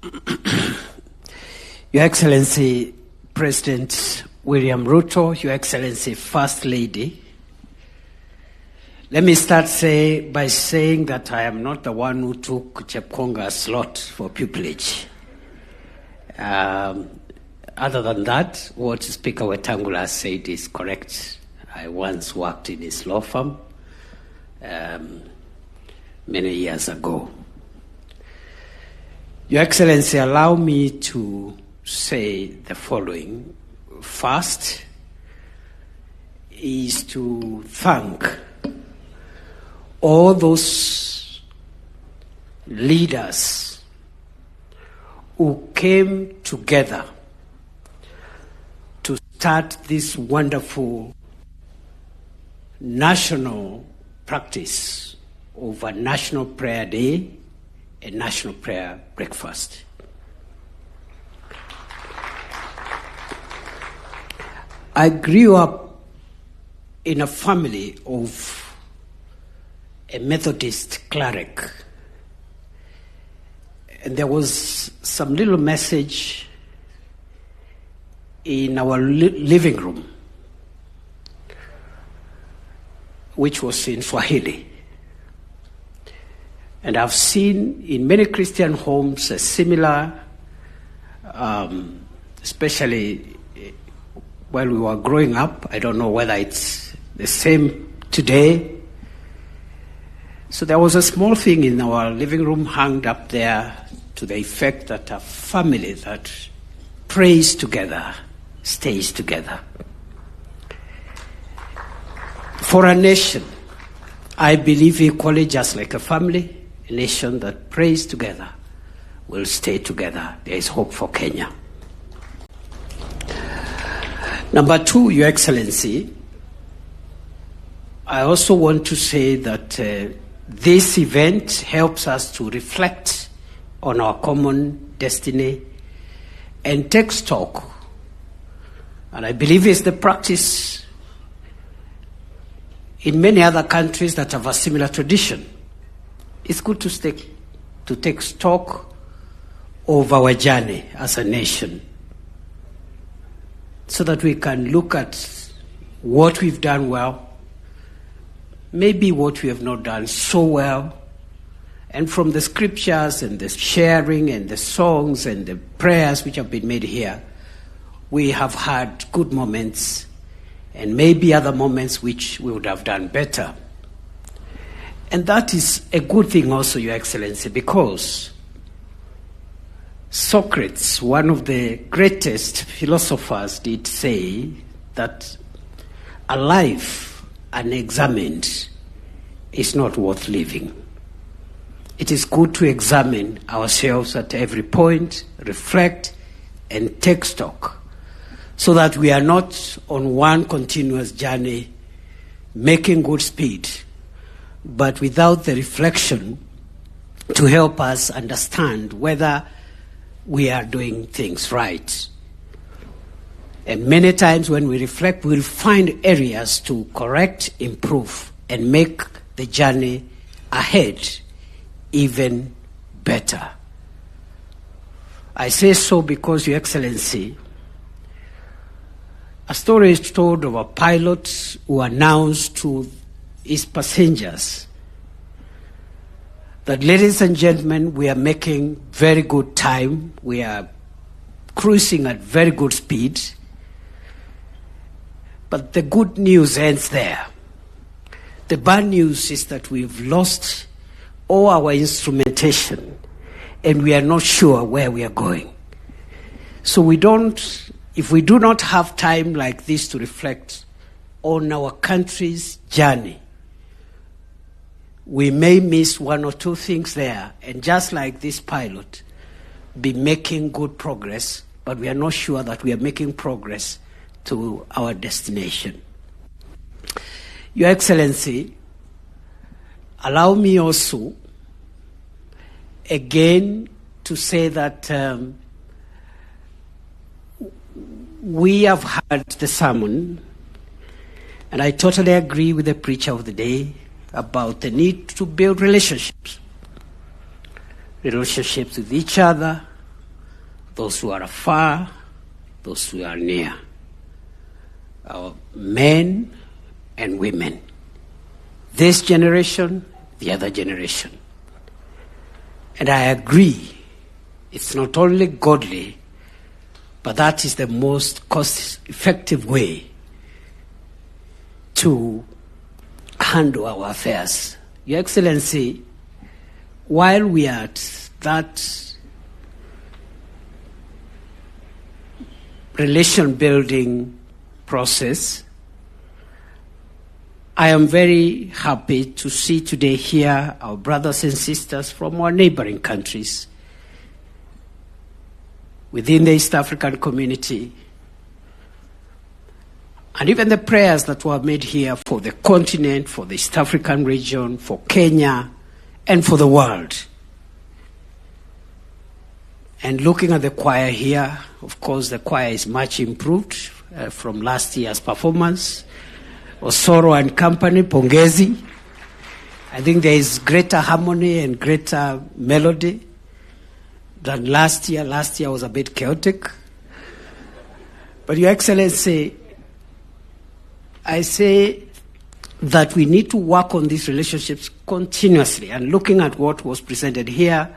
Your Excellency, President William Ruto, Your Excellency, First Lady, let me start by saying that I am not the one who took Chepkonga's slot for pupillage. Other than that, what Speaker Wetangula said is correct. I once worked in his law firm many years ago. Your Excellency, allow me to say the following. First is to thank all those leaders who came together to start this wonderful national practice of a National Prayer Day and National Prayer Breakfast. I grew up in a family of a Methodist cleric, and there was some little message in our living room, which was in Swahili. And I've seen in many Christian homes a similar, especially while we were growing up. I don't know whether it's the same today. So there was a small thing in our living room hung up there to the effect that a family that prays together stays together. For a nation, I believe equally, just like a family, a nation that prays together will stay together. There is hope for Kenya. Number two, Your Excellency, I also want to say that this event helps us to reflect on our common destiny and take stock. And I believe it's the practice in many other countries that have a similar tradition. It's good to take stock of our journey as a nation so that we can look at what we've done well, maybe what we have not done so well, and from the scriptures and the sharing and the songs and the prayers which have been made here, we have had good moments and maybe other moments which we would have done better. And that is a good thing also, Your Excellency, because Socrates, one of the greatest philosophers, did say that a life unexamined is not worth living. It is good to examine ourselves at every point, reflect, and take stock, so that we are not on one continuous journey making good speed, but without the reflection to help us understand whether we are doing things right. And many times when we reflect, we'll find areas to correct, improve, and make the journey ahead even better. I say so because, Your Excellency, a story is told of a pilot who announced to his passengers that, ladies and gentlemen, we are making very good time. We are cruising at very good speed. But the good news ends there. The bad news is that we've lost all our instrumentation and we are not sure where we are going. So if we do not have time like this to reflect on our country's journey, we may miss one or two things there, and just like this pilot, be making good progress, but we are not sure that we are making progress to our destination. Your Excellency, allow me also again to say that we have heard the sermon, and I totally agree with the preacher of the day about the need to build relationships with each other, those who are afar, those who are near, our men and women, this generation, the other generation. And I agree, it's not only godly, but that is the most cost-effective way to handle our affairs. Your Excellency, while we are at that relation-building process, I am very happy to see today here our brothers and sisters from our neighboring countries within the East African community, and even the prayers that were made here for the continent, for the East African region, for Kenya, and for the world. And looking at the choir here, of course, the choir is much improved from last year's performance. Osoro and company, pongezi. I think there is greater harmony and greater melody than last year. Last year was a bit chaotic. But Your Excellency, I say that we need to work on these relationships continuously. And looking at what was presented here,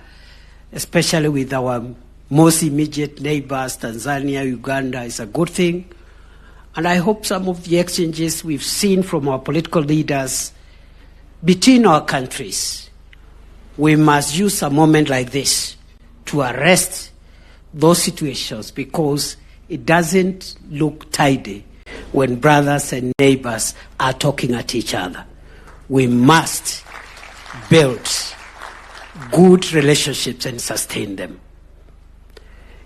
especially with our most immediate neighbors, Tanzania, Uganda, is a good thing. And I hope some of the exchanges we've seen from our political leaders between our countries, we must use a moment like this to arrest those situations, because it doesn't look tidy when brothers and neighbors are talking at each other. We must build good relationships and sustain them.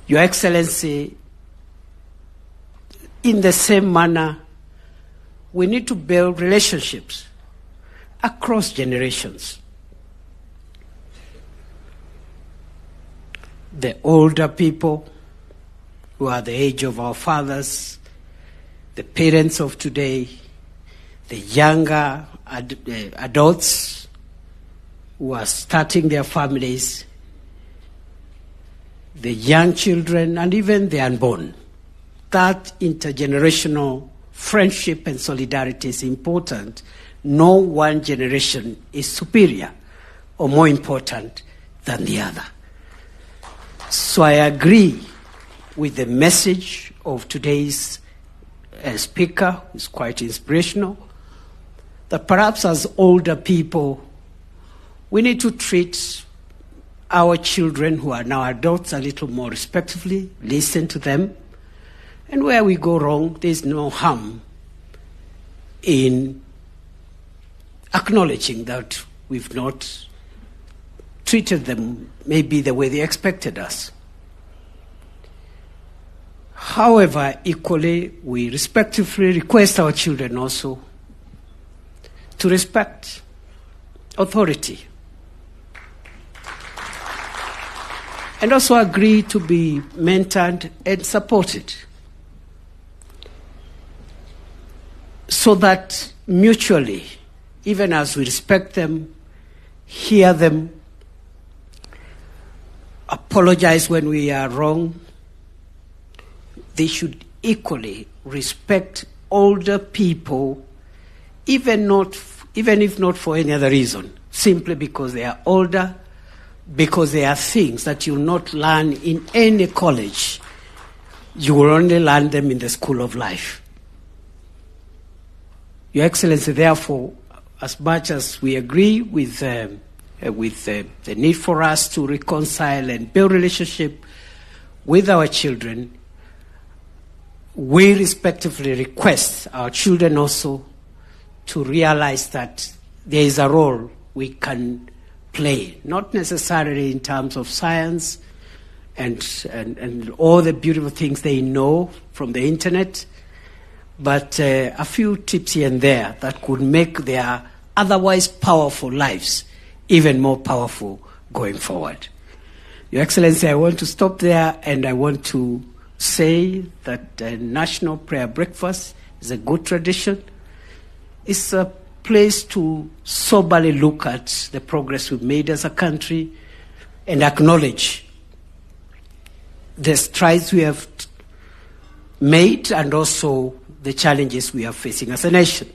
Your Excellency, in the same manner, we need to build relationships across generations. The older people who are the age of our fathers, the parents of today, the younger adults who are starting their families, the young children, and even the unborn. That intergenerational friendship and solidarity is important. No one generation is superior or more important than the other. So I agree with the message of today's speaker, who's quite inspirational, that perhaps as older people, we need to treat our children who are now adults a little more respectfully, listen to them, and where we go wrong, there's no harm in acknowledging that we've not treated them maybe the way they expected us. However, equally, we respectfully request our children also to respect authority and also agree to be mentored and supported, so that mutually, even as we respect them, hear them, apologize when we are wrong, they should equally respect older people, even if not for any other reason, simply because they are older, because there are things that you will not learn in any college. You will only learn them in the school of life. Your Excellency, therefore, as much as we agree with the need for us to reconcile and build relationship with our children, we respectively request our children also to realize that there is a role we can play, not necessarily in terms of science and all the beautiful things they know from the internet, but a few tips here and there that could make their otherwise powerful lives even more powerful going forward. Your Excellency, I want to stop there, and I want to say that National Prayer Breakfast is a good tradition. It's a place to soberly look at the progress we've made as a country and acknowledge the strides we have made and also the challenges we are facing as a nation.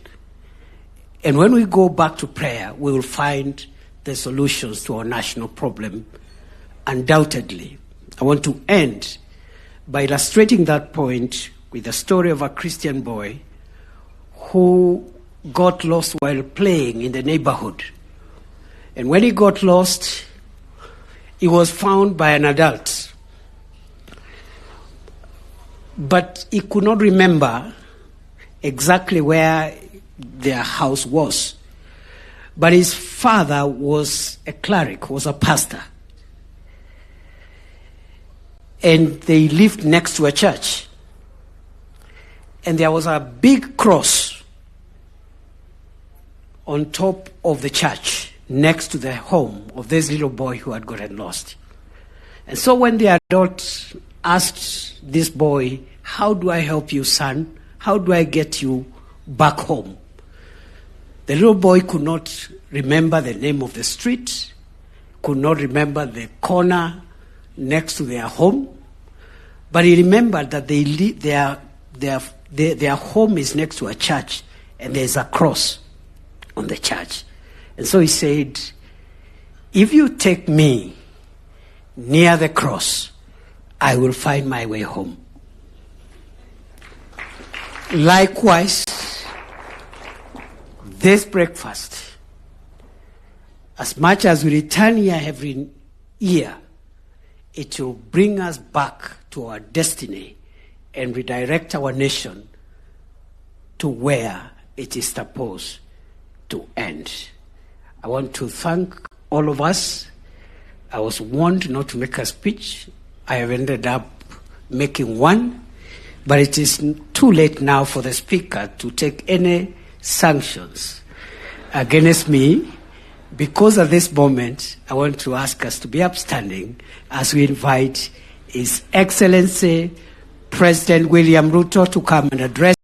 And when we go back to prayer, we will find the solutions to our national problem, undoubtedly. I want to end by illustrating that point with the story of a Christian boy who got lost while playing in the neighborhood. And when he got lost, he was found by an adult. But he could not remember exactly where their house was. But his father was a cleric, was a pastor. And they lived next to a church. And there was a big cross on top of the church next to the home of this little boy who had gotten lost. And so when the adult asked this boy, "How do I help you, son? How do I get you back home?" The little boy could not remember the name of the street, could not remember the corner next to their home, but he remembered that their home is next to a church and there's a cross on the church. And so he said, "If you take me near the cross, I will find my way home." Likewise, this breakfast, as much as we return here every year, it will bring us back to our destiny and redirect our nation to where it is supposed to end. I want to thank all of us. I was warned not to make a speech. I have ended up making one, but it is too late now for the speaker to take any sanctions against me, because at this moment I want to ask us to be upstanding as we invite His Excellency President William Ruto to come and address